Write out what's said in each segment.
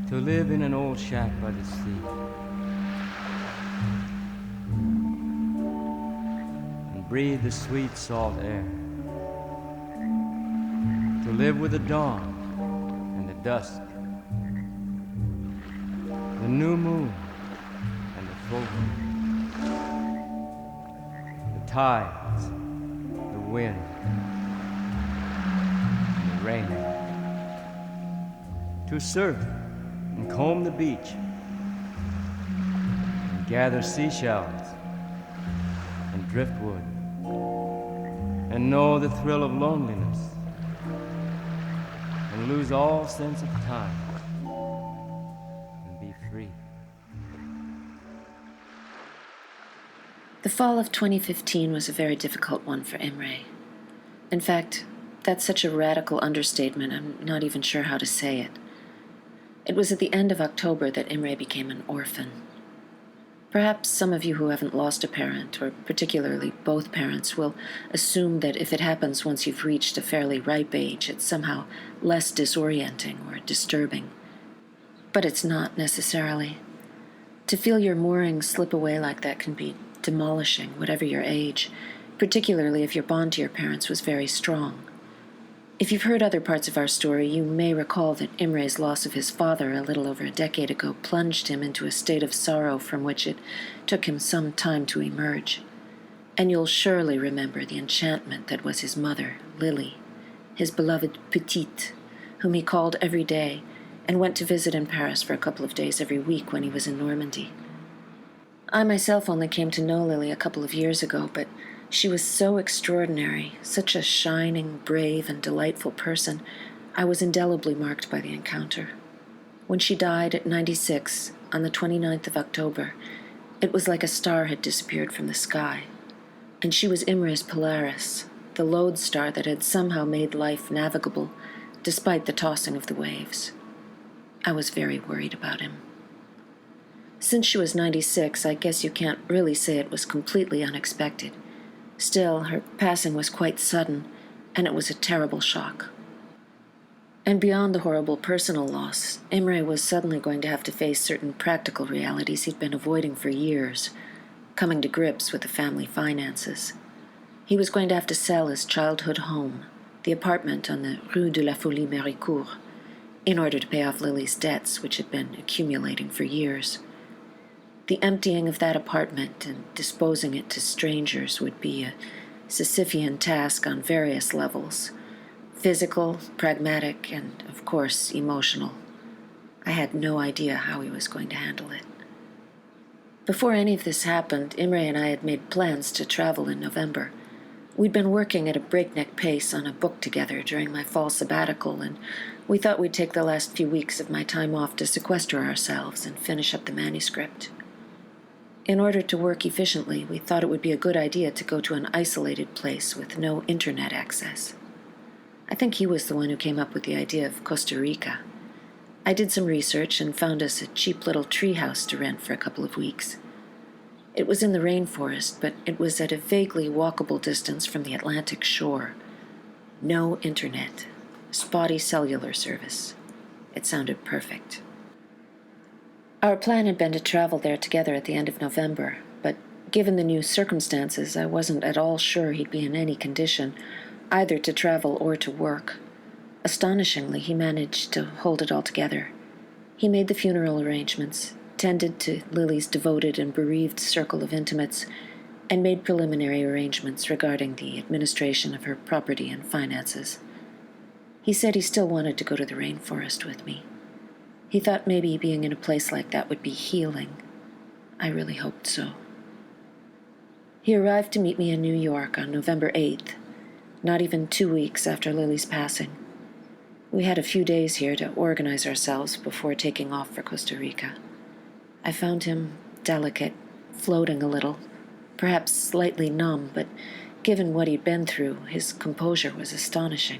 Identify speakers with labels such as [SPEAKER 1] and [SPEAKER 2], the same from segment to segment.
[SPEAKER 1] To live in an old shack by the sea and breathe the sweet salt air. To live with the dawn and the dusk, the new moon and the full moon, the tides, the wind, and the rain. To surf and comb the beach and gather seashells and driftwood and know the thrill of loneliness and lose all sense of time and be free.
[SPEAKER 2] The fall of 2015 was a very difficult one for Imre. In fact, that's such a radical understatement, I'm not even sure how to say it. It was at the end of October that Imre became an orphan. Perhaps some of you who haven't lost a parent, or particularly both parents, will assume that if it happens once you've reached a fairly ripe age, it's somehow less disorienting or disturbing. But it's not necessarily. To feel your moorings slip away like that can be demolishing, whatever your age, particularly if your bond to your parents was very strong. If you've heard other parts of our story, you may recall that Imre's loss of his father a little over a decade ago plunged him into a state of sorrow from which it took him some time to emerge. And you'll surely remember the enchantment that was his mother, Lily, his beloved Petite, whom he called every day and went to visit in Paris for a couple of days every week when he was in Normandy. I myself only came to know Lily a couple of years ago, but she was so extraordinary, such a shining, brave, and delightful person, I was indelibly marked by the encounter. When she died at 96, on the 29th of October, it was like a star had disappeared from the sky. And she was Imre's Polaris, the lodestar that had somehow made life navigable, despite the tossing of the waves. I was very worried about him. Since she was 96, I guess you can't really say it was completely unexpected. Still, her passing was quite sudden, and it was a terrible shock. And beyond the horrible personal loss, Imre was suddenly going to have to face certain practical realities he'd been avoiding for years, coming to grips with the family finances. He was going to have to sell his childhood home, the apartment on the Rue de la Folie Méricourt, in order to pay off Lily's debts, which had been accumulating for years. The emptying of that apartment and disposing it to strangers would be a Sisyphean task on various levels: physical, pragmatic, and, of course, emotional. I had no idea how he was going to handle it. Before any of this happened, Imre and I had made plans to travel in November. We'd been working at a breakneck pace on a book together during my fall sabbatical, and we thought we'd take the last few weeks of my time off to sequester ourselves and finish up the manuscript. In order to work efficiently, we thought it would be a good idea to go to an isolated place with no internet access. I think he was the one who came up with the idea of Costa Rica. I did some research and found us a cheap little treehouse to rent for a couple of weeks. It was in the rainforest, but it was at a vaguely walkable distance from the Atlantic shore. No internet. Spotty cellular service. It sounded perfect. Our plan had been to travel there together at the end of November, but given the new circumstances, I wasn't at all sure he'd be in any condition, either to travel or to work. Astonishingly, he managed to hold it all together. He made the funeral arrangements, tended to Lily's devoted and bereaved circle of intimates, and made preliminary arrangements regarding the administration of her property and finances. He said he still wanted to go to the rainforest with me. He thought maybe being in a place like that would be healing. I really hoped so. He arrived to meet me in New York on November 8th, not even 2 weeks after Lily's passing. We had a few days here to organize ourselves before taking off for Costa Rica. I found him delicate, floating a little, perhaps slightly numb, but given what he'd been through, his composure was astonishing.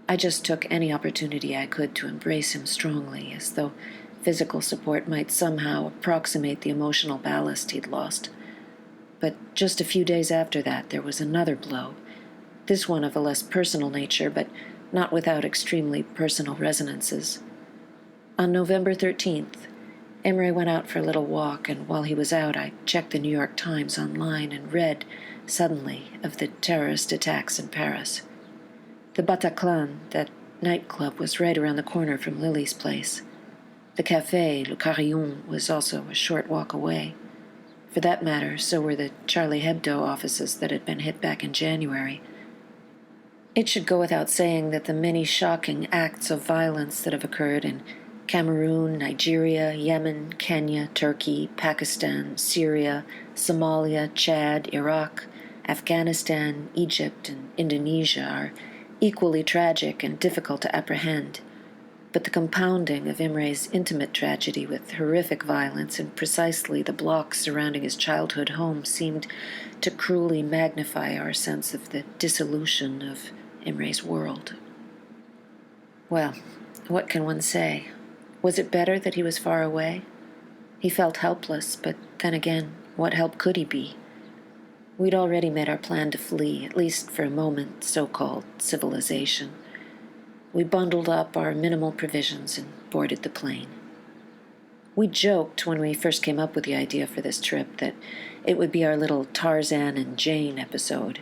[SPEAKER 2] I just took any opportunity I could to embrace him strongly, as though physical support might somehow approximate the emotional ballast he'd lost. but just a few days after that there was another blow, this one of a less personal nature, but not without extremely personal resonances. On November 13th, Imre went out for a little walk, and while he was out, I checked the New York Times online and read, suddenly, of the terrorist attacks in Paris. The Bataclan, that nightclub, was right around the corner from Lily's place. The café, Le Carillon, was also a short walk away. For that matter, so were the Charlie Hebdo offices that had been hit back in January. It should go without saying that the many shocking acts of violence that have occurred in Cameroon, Nigeria, Yemen, Kenya, Turkey, Pakistan, Syria, Somalia, Chad, Iraq, Afghanistan, Egypt, and Indonesia are equally tragic and difficult to apprehend. But the compounding of Imre's intimate tragedy with horrific violence in precisely the blocks surrounding his childhood home seemed to cruelly magnify our sense of the dissolution of Imre's world. Well, what can one say? Was it better that he was far away? He felt helpless, but then again, what help could he be? We'd already made our plan to flee, at least for a moment, so-called civilization. We bundled up our minimal provisions and boarded the plane. We joked when we first came up with the idea for this trip that it would be our little Tarzan and Jane episode.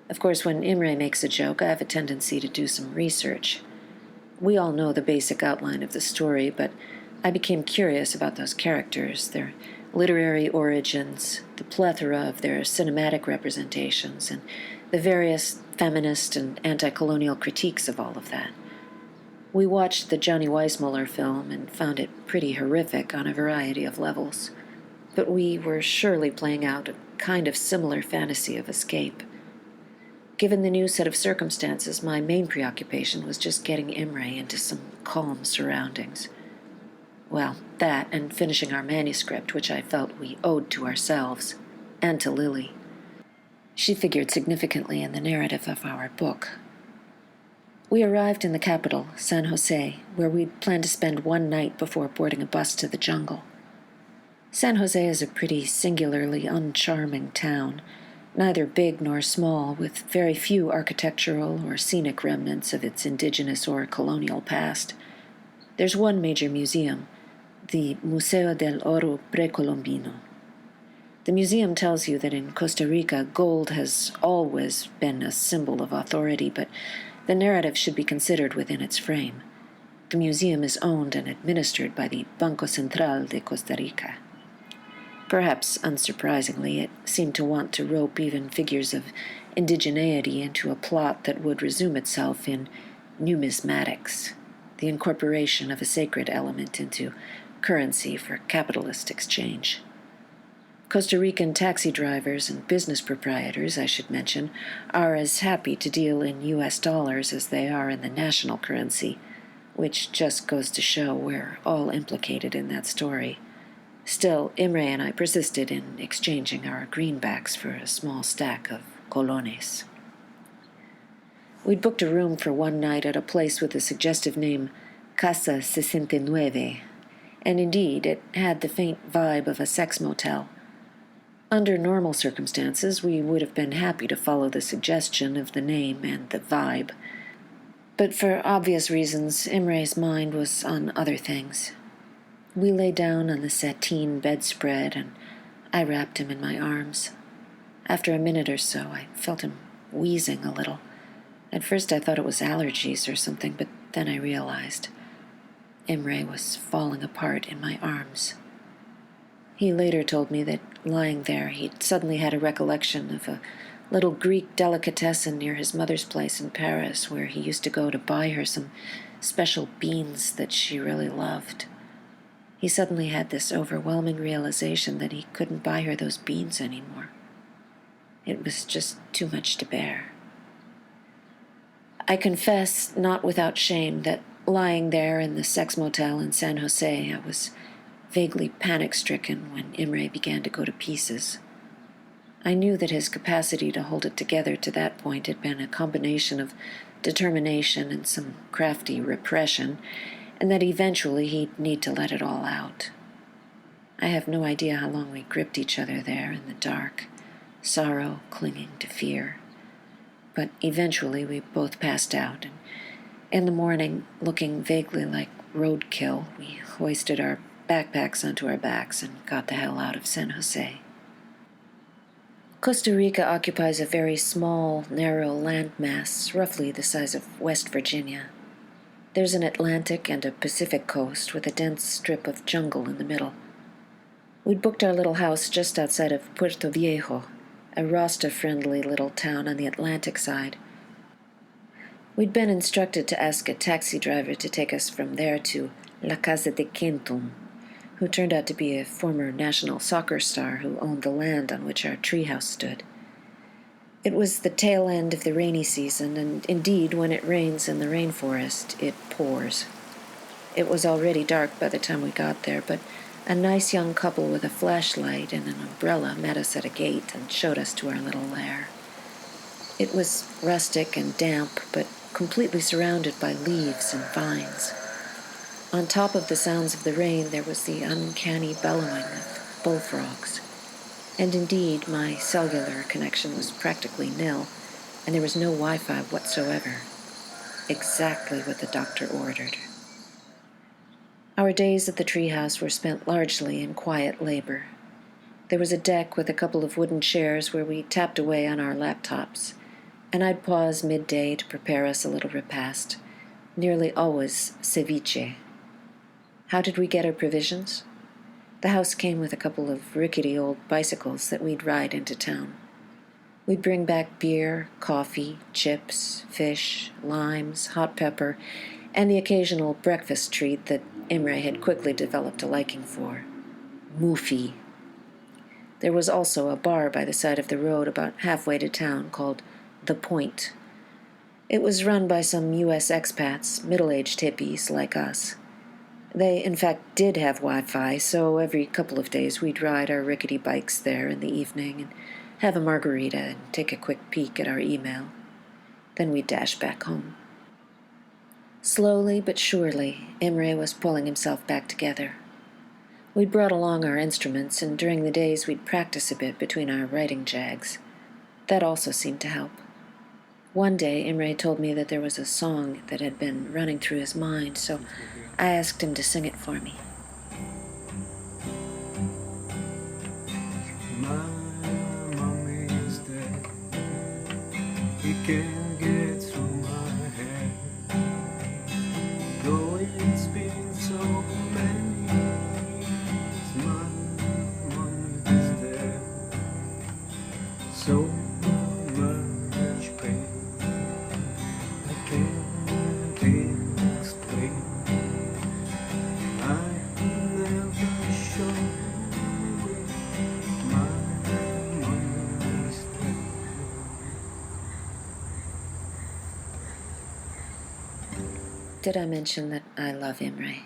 [SPEAKER 2] Of course, when Imre makes a joke, I have a tendency to do some research. We all know the basic outline of the story, but I became curious about those characters, their literary origins, the plethora of their cinematic representations, and the various feminist and anti-colonial critiques of all of that. We watched the Johnny Weissmuller film and found it pretty horrific on a variety of levels, but we were surely playing out a kind of similar fantasy of escape. Given the new set of circumstances, my main preoccupation was just getting Imre into some calm surroundings. Well, that and finishing our manuscript, which I felt we owed to ourselves, and to Lily. She figured significantly in the narrative of our book. We arrived in the capital, San Jose, where we'd planned to spend one night before boarding a bus to the jungle. San Jose is a pretty singularly uncharming town, neither big nor small, with very few architectural or scenic remnants of its indigenous or colonial past. There's one major museum, the Museo del Oro Precolombino. The museum tells you that in Costa Rica, gold has always been a symbol of authority, but the narrative should be considered within its frame. The museum is owned and administered by the Banco Central de Costa Rica. Perhaps unsurprisingly, it seemed to want to rope even figures of indigeneity into a plot that would resume itself in numismatics, the incorporation of a sacred element into currency for capitalist exchange. Costa Rican taxi drivers and business proprietors, I should mention, are as happy to deal in U.S. dollars as they are in the national currency, which just goes to show we're all implicated in that story. Still, Imre and I persisted in exchanging our greenbacks for a small stack of colones. We'd booked a room for one night at a place with the suggestive name Casa 69, and indeed it had the faint vibe of a sex motel. Under normal circumstances, we would have been happy to follow the suggestion of the name and the vibe. But for obvious reasons, Imre's mind was on other things. We lay down on the sateen bedspread, and I wrapped him in my arms. After a minute or so, I felt him wheezing a little. At first I thought it was allergies or something, but then I realized Imre was falling apart in my arms. He later told me that, lying there, he'd suddenly had a recollection of a little Greek delicatessen near his mother's place in Paris, where he used to go to buy her some special beans that she really loved. He suddenly had this overwhelming realization that he couldn't buy her those beans anymore. It was just too much to bear. I confess, not without shame, that lying there in the sex motel in San Jose, I was vaguely panic-stricken when Imre began to go to pieces. I knew that his capacity to hold it together to that point had been a combination of determination and some crafty repression, and that eventually he'd need to let it all out. I have no idea how long we gripped each other there in the dark, sorrow clinging to fear. But eventually we both passed out, and in the morning, looking vaguely like roadkill, we hoisted our backpacks onto our backs and got the hell out of San Jose. Costa Rica occupies a very small, narrow landmass, roughly the size of West Virginia. There's an Atlantic and a Pacific coast with a dense strip of jungle in the middle. We'd booked our little house just outside of Puerto Viejo, a Rasta-friendly little town on the Atlantic side. We'd been instructed to ask a taxi driver to take us from there to La Casa de Quintum, who turned out to be a former national soccer star who owned the land on which our treehouse stood. It was the tail end of the rainy season, and indeed, when it rains in the rainforest, it pours. It was already dark by the time we got there, but a nice young couple with a flashlight and an umbrella met us at a gate and showed us to our little lair. It was rustic and damp, but completely surrounded by leaves and vines. On top of the sounds of the rain, there was the uncanny bellowing of bullfrogs. And indeed, my cellular connection was practically nil, and there was no Wi-Fi whatsoever. Exactly what the doctor ordered. Our days at the treehouse were spent largely in quiet labor. There was a deck with a couple of wooden chairs where we tapped away on our laptops, and I'd pause midday to prepare us a little repast, nearly always ceviche. How did we get our provisions? The house came with a couple of rickety old bicycles that we'd ride into town. We'd bring back beer, coffee, chips, fish, limes, hot pepper, and the occasional breakfast treat that Imre had quickly developed a liking for, mufi. There was also a bar by the side of the road about halfway to town called The Point. It was run by some U.S. expats, middle-aged hippies like us. They, in fact, did have Wi-Fi, so every couple of days we'd ride our rickety bikes there in the evening and have a margarita and take a quick peek at our email. Then we'd dash back home. Slowly but surely, Imre was pulling himself back together. We'd brought along our instruments, and during the days we'd practice a bit between our writing jags. That also seemed to help. One day, Imre told me that there was a song that had been running through his mind, so I asked him to sing it for me.
[SPEAKER 3] My mommy is dead. He can't get through my head. Though it's been so many years, my mommy is dead. So much pain I can't even explain. I never showed my mommy is dead.
[SPEAKER 2] Did I mention that I love Imre?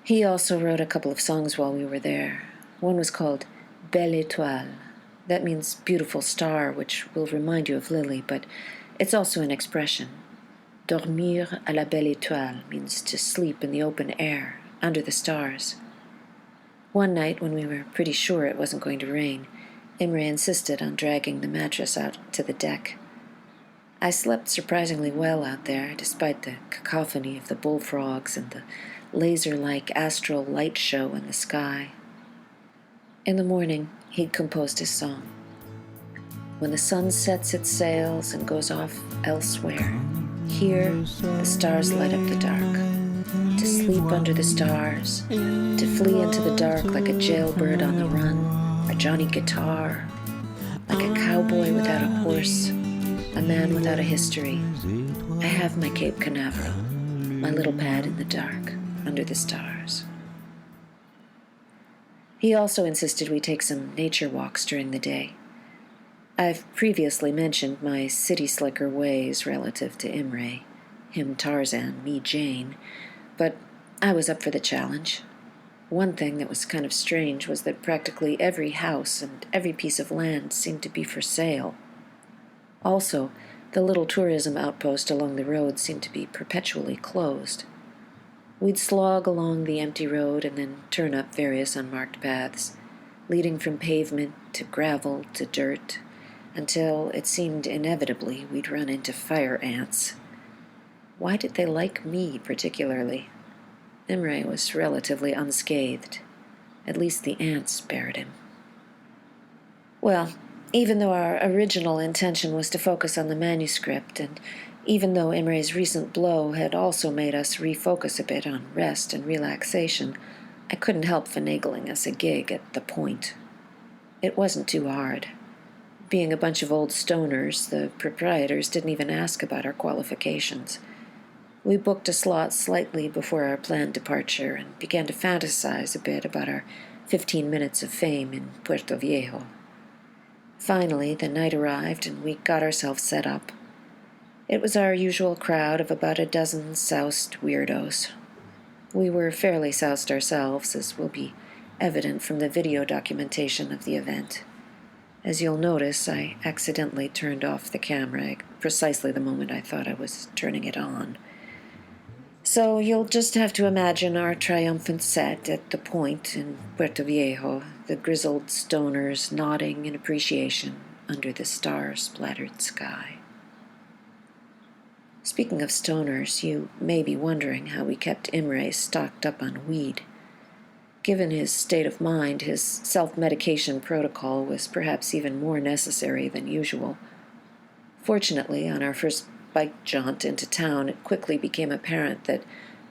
[SPEAKER 2] He also wrote a couple of songs while we were there. One was called Belle Étoile. That means beautiful star, which will remind you of Lily, but it's also an expression. Dormir à la belle étoile means to sleep in the open air, under the stars. One night, when we were pretty sure it wasn't going to rain, Imre insisted on dragging the mattress out to the deck. I slept surprisingly well out there, despite the cacophony of the bullfrogs and the laser-like astral light show in the sky. In the morning, he'd composed his song. When the sun sets its sails and goes off elsewhere, here the stars light up the dark. To sleep under the stars, to flee into the dark like a jailbird on the run, a Johnny Guitar, like a cowboy without a horse, a man without a history. I have my Cape Canaveral, my little pad in the dark, under the stars. He also insisted we take some nature walks during the day. I've previously mentioned my city slicker ways relative to Imre, him Tarzan, me Jane, but I was up for the challenge. One thing that was kind of strange was that practically every house and every piece of land seemed to be for sale. Also, the little tourism outpost along the road seemed to be perpetually closed. We'd slog along the empty road and then turn up various unmarked paths. leading from pavement to gravel to dirt, until it seemed inevitably we'd run into fire ants. Why did they like me particularly? Imre was relatively unscathed. At least the ants spared him. Well, even though our original intention was to focus on the manuscript, and even though Imre's recent blow had also made us refocus a bit on rest and relaxation, I couldn't help finagling us a gig at the Point. It wasn't too hard. Being a bunch of old stoners, the proprietors didn't even ask about our qualifications. We booked a slot slightly before our planned departure and began to fantasize a bit about our 15 minutes of fame in Puerto Viejo. Finally, the night arrived and we got ourselves set up. It was our usual crowd of about a dozen soused weirdos. We were fairly soused ourselves, as will be evident from the video documentation of the event. As you'll notice, I accidentally turned off the camera at precisely the moment I thought I was turning it on. So you'll just have to imagine our triumphant set at the Point in Puerto Viejo, the grizzled stoners nodding in appreciation under the star-splattered sky. Speaking of stoners, you may be wondering how we kept Imre stocked up on weed. Given his state of mind, his self-medication protocol was perhaps even more necessary than usual. Fortunately, on our first bike jaunt into town, it quickly became apparent that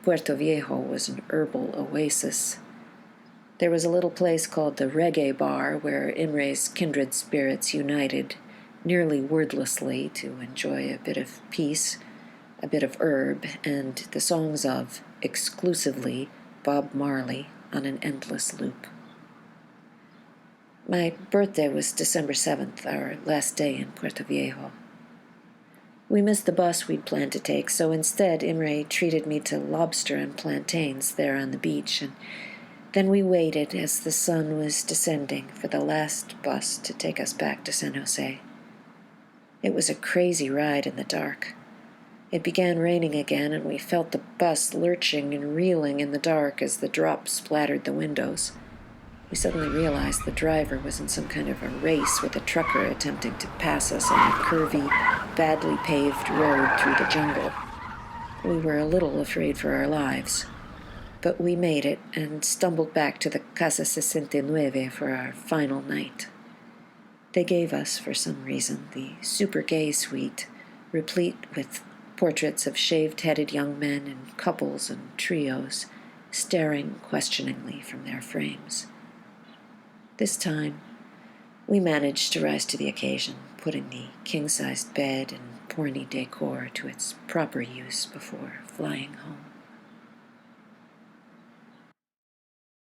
[SPEAKER 2] Puerto Viejo was an herbal oasis. There was a little place called the Reggae Bar where Imre's kindred spirits united, nearly wordlessly, to enjoy a bit of peace, a bit of herb, and the songs of, exclusively, Bob Marley on an endless loop. My birthday was December 7th, our last day in Puerto Viejo. We missed the bus we'd planned to take, so instead Imre treated me to lobster and plantains there on the beach, and then we waited as the sun was descending for the last bus to take us back to San Jose. It was a crazy ride in the dark. It began raining again, and we felt the bus lurching and reeling in the dark as the drops splattered the windows. We suddenly realized the driver was in some kind of a race with a trucker attempting to pass us on a curvy, badly paved road through the jungle. We were a little afraid for our lives. But we made it and stumbled back to the Casa 69 for our final night. They gave us, for some reason, the super gay suite, replete with portraits of shaved-headed young men in couples and trios, staring questioningly from their frames. This time, we managed to rise to the occasion, putting the king-sized bed and porny decor to its proper use before flying home.